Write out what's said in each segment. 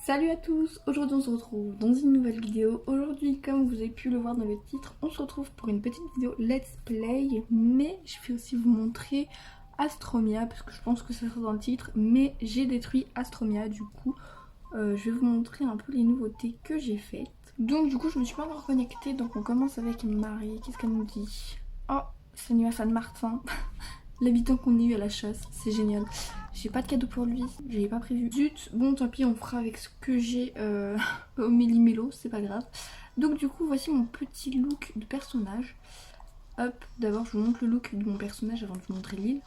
Salut à tous, aujourd'hui on se retrouve dans une nouvelle vidéo. Aujourd'hui, comme vous avez pu le voir dans le titre, on se retrouve pour une petite vidéo let's play. Mais je vais aussi vous montrer Astromia, parce que je pense que ça sera dans le titre. Mais j'ai détruit Astromia, du coup je vais vous montrer un peu les nouveautés que j'ai faites. Donc du coup je me suis pas encore connectée, donc on commence avec Marie. Qu'est-ce qu'elle nous dit? Oh, c'est l'anniversaire de Martin. L'habitant qu'on a eu à la chasse, c'est génial. J'ai pas de cadeau pour lui, j'avais pas prévu. Zut, bon tant pis, on fera avec ce que j'ai au méli-mélo, c'est pas grave. Donc du coup, voici mon petit look de personnage. Hop, d'abord je vous montre le look de mon personnage avant de vous montrer l'île.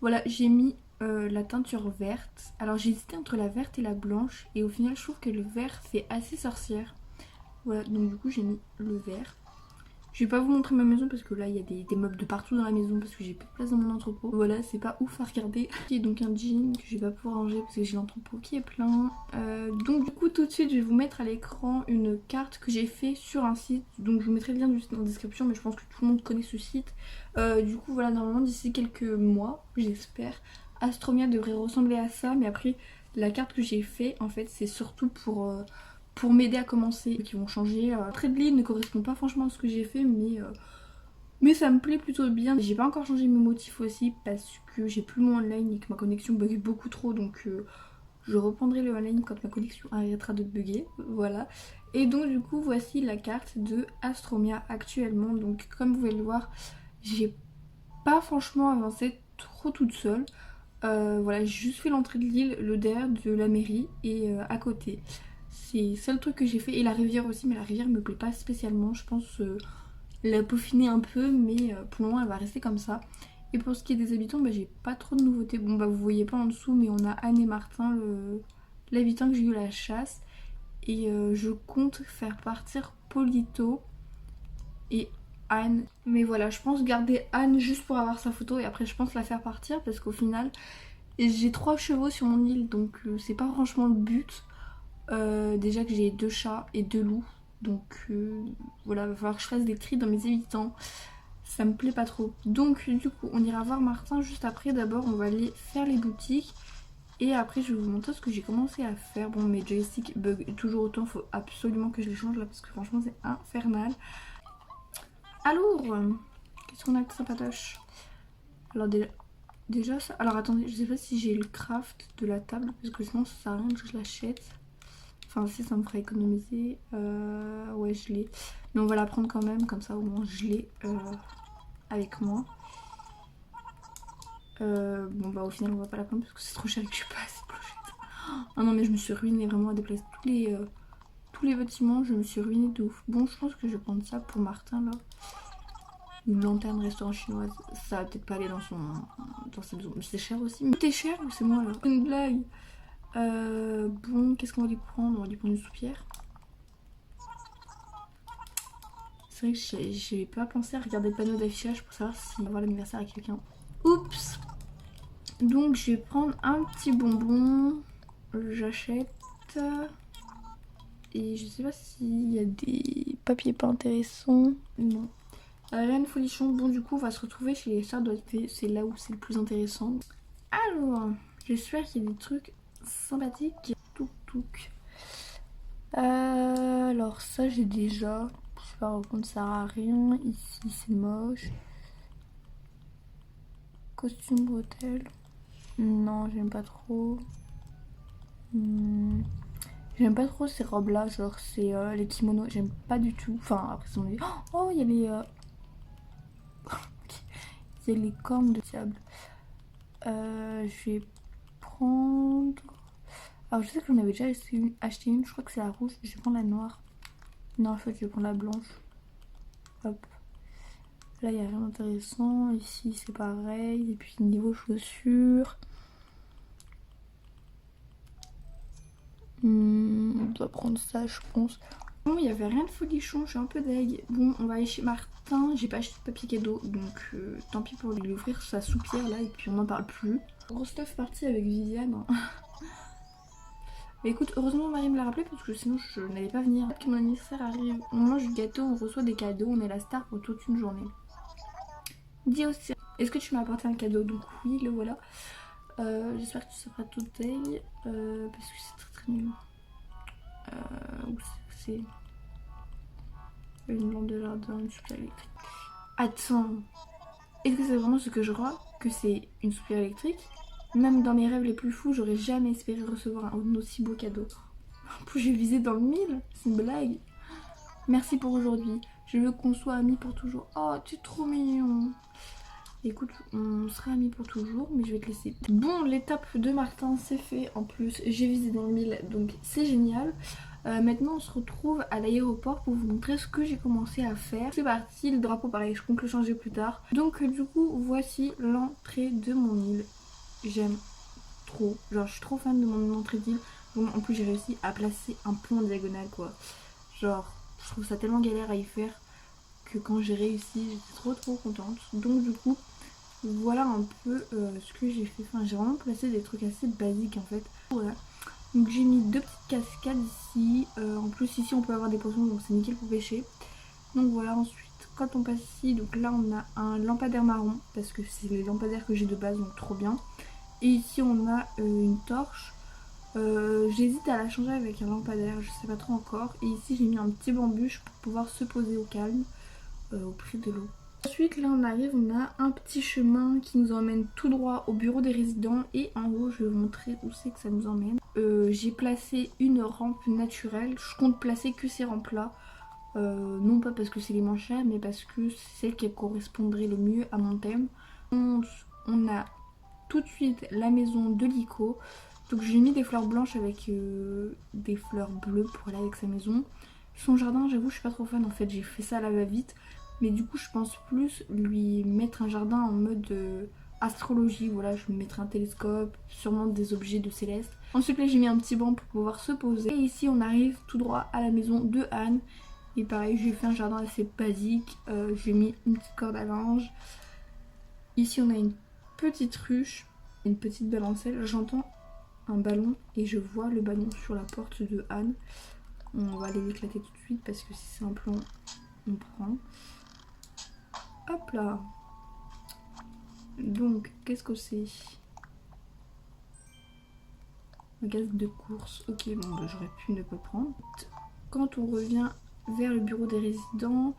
Voilà, j'ai mis la teinture verte. Alors j'ai hésité entre la verte et la blanche, et au final je trouve que le vert fait assez sorcière. Voilà, donc du coup j'ai mis le vert. Je vais pas vous montrer ma maison parce que là il y a des meubles de partout dans la maison parce que j'ai plus de place dans mon entrepôt. Voilà, c'est pas ouf à regarder. J'ai donc un jean que je vais pas pouvoir ranger parce que j'ai l'entrepôt qui est plein. Donc du coup tout de suite je vais vous mettre à l'écran une carte que j'ai fait sur un site. Donc je vous mettrai le lien juste dans la description, mais je pense que tout le monde connaît ce site. Du coup voilà, normalement d'ici quelques mois, j'espère, Astromia devrait ressembler à ça. Mais après la carte que j'ai fait en fait c'est surtout pour m'aider à commencer, qui vont changer. Le trait de ligne ne correspond pas franchement à ce que j'ai fait, mais ça me plaît plutôt bien. J'ai pas encore changé mes motifs aussi parce que j'ai plus mon online et que ma connexion bug beaucoup trop, donc je reprendrai le online quand ma connexion arrêtera de bugger. Voilà. Et donc du coup voici la carte de Astromia actuellement. Donc comme vous pouvez le voir, j'ai pas franchement avancé trop toute seule. Voilà, j'ai juste fait l'entrée de l'île, le derrière de la mairie et à côté. C'est le seul truc que j'ai fait. Et la rivière aussi, mais la rivière me plaît pas spécialement. Je pense la peaufiner un peu, mais pour le moment elle va rester comme ça. Et pour ce qui est des habitants, bah, j'ai pas trop de nouveautés. Bon bah vous voyez pas en dessous, mais on a Anne et Martin, l'habitant que j'ai eu à la chasse. Et je compte faire partir Polito et Anne. Mais voilà, je pense garder Anne juste pour avoir sa photo et après je pense la faire partir parce qu'au final j'ai 3 chevaux sur mon île, donc c'est pas franchement le but. Déjà que j'ai 2 chats et 2 loups, donc voilà, va falloir que je fasse des tris dans mes habitants. Ça me plaît pas trop. Donc du coup on ira voir Martin juste après. D'abord on va aller faire les boutiques et après je vais vous montrer ce que j'ai commencé à faire. Bon, mes joysticks bug toujours autant, faut absolument que je les change là parce que franchement c'est infernal. Alors, qu'est-ce qu'on a de sympatoche? Alors déjà ça... Alors attendez, je sais pas si j'ai le craft de la table parce que sinon ça sert à rien que je l'achète. Enfin si, ça me fera économiser. Ouais, je l'ai. Mais on va la prendre quand même, comme ça au moins je l'ai avec moi. Bon bah au final on va pas la prendre parce que c'est trop cher et que je suis pas assez clochette. Oh non mais je me suis ruinée vraiment à déplacer tous les bâtiments, je me suis ruinée de ouf. Bon, je pense que je vais prendre ça pour Martin là. Une lanterne restaurant chinoise, ça va peut-être pas aller dans sa maison. Mais c'est cher aussi. Mais t'es cher ou c'est moi là? Une blague. Bon, qu'est-ce qu'on va lui prendre? On va lui prendre une soupière. C'est vrai que j'ai pas pensé à regarder le panneau d'affichage pour savoir si on va voir l'anniversaire avec quelqu'un. Oups. Donc je vais prendre un petit bonbon. J'achète. Et je sais pas s'il y a des papiers pas intéressants. Non. Reine Folichon, bon du coup on va se retrouver chez les sœurs Doigté, c'est là où c'est le plus intéressant. Alors, j'espère qu'il y a des trucs sympathiques. Touk touk. Alors ça j'ai déjà, je sais pas, par contre ça sert à rien. Ici c'est moche. Costume bretelle. Non, j'aime pas trop. J'aime pas trop ces robes là, genre c'est les kimonos, j'aime pas du tout. Enfin après ça on dit, oh il y a les il y a les cornes de diable. Je vais prendre... Alors je sais que j'en avais déjà acheté une, je crois que c'est la rouge. Je vais prendre la noire. Non, en fait je vais prendre la blanche. Hop. Là il n'y a rien d'intéressant. Ici c'est pareil. Et puis niveau chaussures, on doit prendre ça je pense. Bon, il n'y avait rien de folichon, je suis un peu deg. Bon, on va aller chez Martin. J'ai pas acheté de papier cadeau, donc tant pis pour lui ouvrir sa soupière là, et puis on n'en parle plus. Gros stuff parti avec Viviane. Mais écoute, heureusement Marie me l'a rappelé parce que sinon je n'allais pas venir. Que mon anniversaire arrive, on mange du gâteau, on reçoit des cadeaux, on est la star pour toute une journée. Dis aussi, est-ce que tu m'as apporté un cadeau? Donc oui, le voilà. J'espère que tu seras tout taille parce que c'est très très nul. où c'est une lampe de jardin, une soupière électrique. Attends, est-ce que c'est vraiment ce que je crois que c'est une soupière électrique? Même dans mes rêves les plus fous, j'aurais jamais espéré recevoir un aussi beau cadeau. En plus, j'ai visé dans le mille, c'est une blague. Merci pour aujourd'hui. Je veux qu'on soit amis pour toujours. Oh, tu es trop mignon. Écoute, on sera amis pour toujours, mais je vais te laisser. Bon, l'étape de Martin, c'est fait. En plus, j'ai visé dans le mille, donc c'est génial. Maintenant, on se retrouve à l'aéroport pour vous montrer ce que j'ai commencé à faire. C'est parti, le drapeau, pareil, je compte le changer plus tard. Donc, du coup, voici l'entrée de mon île. J'aime trop. Genre, je suis trop fan de mon entrée d'île. En plus, j'ai réussi à placer un pont en diagonale, quoi. Genre, je trouve ça tellement galère à y faire que quand j'ai réussi, j'étais trop contente. Donc du coup, voilà un peu ce que j'ai fait. Enfin, j'ai vraiment placé des trucs assez basiques en fait. Voilà. Donc j'ai mis 2 petites cascades ici. En plus ici on peut avoir des poissons, donc c'est nickel pour pêcher. Donc voilà, ensuite quand on passe ici, donc là on a un lampadaire marron parce que c'est les lampadaires que j'ai de base, donc trop bien. Et ici on a une torche. J'hésite à la changer avec un lampadaire, je sais pas trop encore. Et ici j'ai mis un petit bambuche pour pouvoir se poser au calme auprès de l'eau. Ensuite là on arrive, on a un petit chemin qui nous emmène tout droit au bureau des résidents. Et en haut je vais vous montrer où c'est que ça nous emmène. J'ai placé une rampe naturelle, je compte placer que ces rampes là. Non pas parce que c'est les moins chères, mais parce que c'est celle qui correspondrait le mieux à mon thème. On a tout de suite la maison de Lico. Donc j'ai mis des fleurs blanches avec des fleurs bleues pour aller avec sa maison. Son jardin, j'avoue, je suis pas trop fan en fait, j'ai fait ça à la va-vite. Mais du coup, je pense plus lui mettre un jardin en mode astrologie. Voilà, je lui mettrai un télescope, sûrement des objets de Céleste. Ensuite, là, j'ai mis un petit banc pour pouvoir se poser. Et ici, on arrive tout droit à la maison de Anne. Et pareil, j'ai fait un jardin assez basique. J'ai mis une petite corde à linge. Ici, on a une petite ruche, une petite balancelle. J'entends un ballon et je vois le ballon sur la porte de Anne. On va aller l'éclater tout de suite parce que si c'est un plan, on prend. Hop là. Donc, qu'est-ce que c'est? Un gaz de course. Ok, bon, bah, j'aurais pu ne pas prendre. Quand on revient vers le bureau des résidents,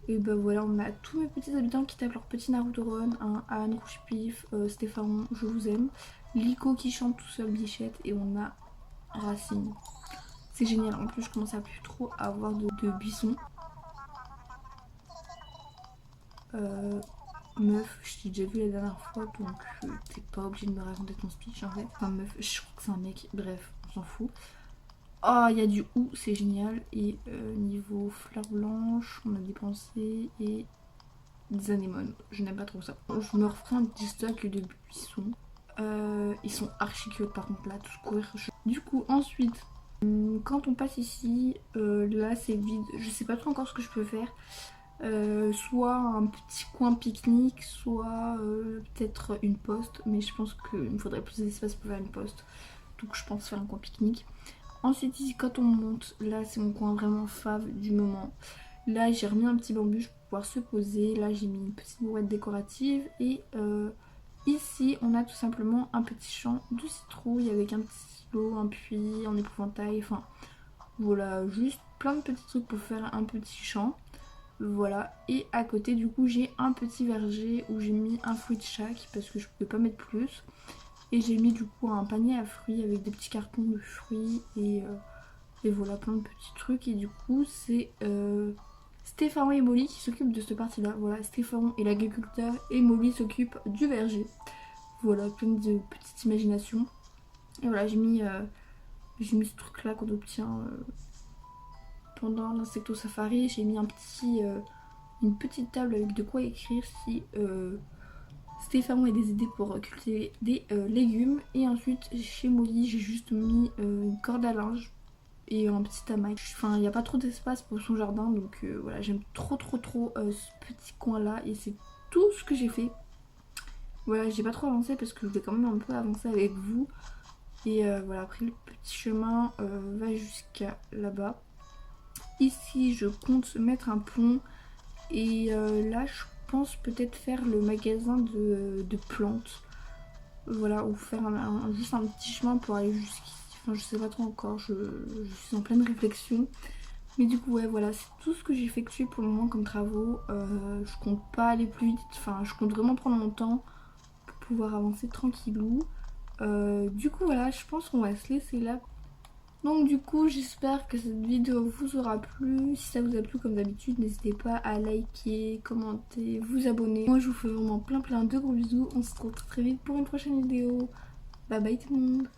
et ben voilà, on a tous mes petits habitants qui tapent leur petit Naruto Run. Hein, Anne, Rouge-Pif, Stéphane, je vous aime. Lico qui chante tout seul, Bichette. Et on a Racine. C'est génial. En plus, je commence à plus trop avoir de buissons. Meuf, je t'ai déjà vu la dernière fois, donc t'es pas obligé de me raconter ton speech en fait. Enfin meuf, je crois que c'est un mec, bref, on s'en fout. Oh, il y a du ou, c'est génial. Et niveau fleurs blanches, on a dépensé et des anémones. Je n'aime pas trop ça. Je me referai un petit stock de buissons. Ils sont archi cute par contre là, tous courir. Du coup, ensuite, quand on passe ici, là c'est vide. Je sais pas trop encore ce que je peux faire. Soit un petit coin pique-nique, soit peut-être une poste, mais je pense qu'il me faudrait plus d'espace pour faire une poste, donc je pense faire un coin pique-nique. Ensuite ici quand on monte, là c'est mon coin vraiment fave du moment. Là j'ai remis un petit bambuche pour pouvoir se poser, là j'ai mis une petite bourrette décorative et ici on a tout simplement un petit champ de citrouille avec un petit silo, un puits, un épouvantail, enfin voilà, juste plein de petits trucs pour faire un petit champ. Voilà, et à côté du coup j'ai un petit verger où j'ai mis un fruit de chaque parce que je pouvais pas mettre plus. Et j'ai mis du coup un panier à fruits avec des petits cartons de fruits et voilà plein de petits trucs. Et du coup c'est Stéphane et Molly qui s'occupent de cette partie là. Voilà, Stéphane est l'agriculteur et Molly s'occupe du verger. Voilà, plein de petites imaginations. Et voilà, j'ai mis ce truc là qu'on obtient pendant l'insecto safari. J'ai mis une petite table avec de quoi écrire si Stéphane a des idées pour cultiver des légumes. Et ensuite chez Molly j'ai juste mis une corde à linge et un petit hamac. Enfin il n'y a pas trop d'espace pour son jardin, donc voilà, j'aime trop ce petit coin là et c'est tout ce que j'ai fait. Voilà, j'ai pas trop avancé parce que je voulais quand même un peu avancer avec vous. Et voilà, après le petit chemin va jusqu'à là-bas. Ici je compte mettre un pont et là je pense peut-être faire le magasin de plantes. Voilà, ou faire juste un petit chemin pour aller jusqu'ici. Enfin, je sais pas trop encore, je suis en pleine réflexion. Mais du coup, ouais, voilà, c'est tout ce que j'ai effectué pour le moment comme travaux. Je compte pas aller plus vite, enfin, je compte vraiment prendre mon temps pour pouvoir avancer tranquillou. Du coup, voilà, je pense qu'on va se laisser là. Donc du coup, j'espère que cette vidéo vous aura plu. Si ça vous a plu, comme d'habitude, n'hésitez pas à liker, commenter, vous abonner. Moi, je vous fais vraiment plein de gros bisous. On se retrouve très vite pour une prochaine vidéo. Bye bye tout le monde.